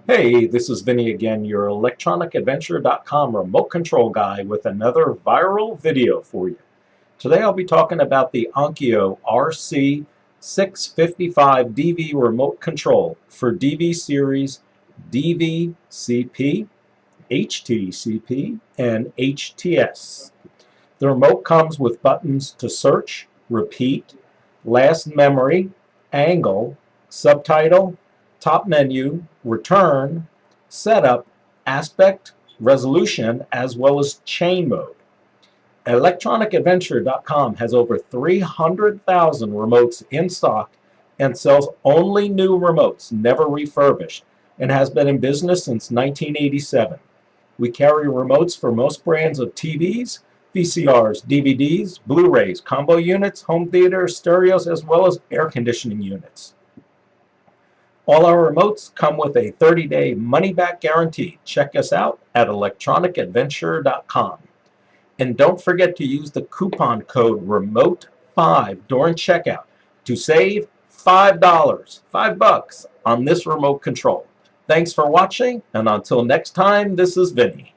Hey, this is Vinny again, your electronicadventure.com remote control guy with another viral video for you. Today I'll be talking about the Onkyo RC-655DV remote control for DV series DV-CP, HT-CP, and HTS. The remote comes with buttons to search, repeat, last memory, angle, subtitle, top menu, return, setup, aspect, resolution, as well as chain mode. ElectronicAdventure.com has over 300,000 remotes in stock and sells only new remotes, never refurbished, and has been in business since 1987. We carry remotes for most brands of TVs, VCRs, DVDs, Blu-rays, combo units, home theater, stereos, as well as air conditioning units. All our remotes come with a 30-day money-back guarantee. Check us out at electronicadventure.com. And don't forget to use the coupon code REMOTE5 during checkout to save $5 on this remote control. Thanks for watching, and until next time, this is Vinny.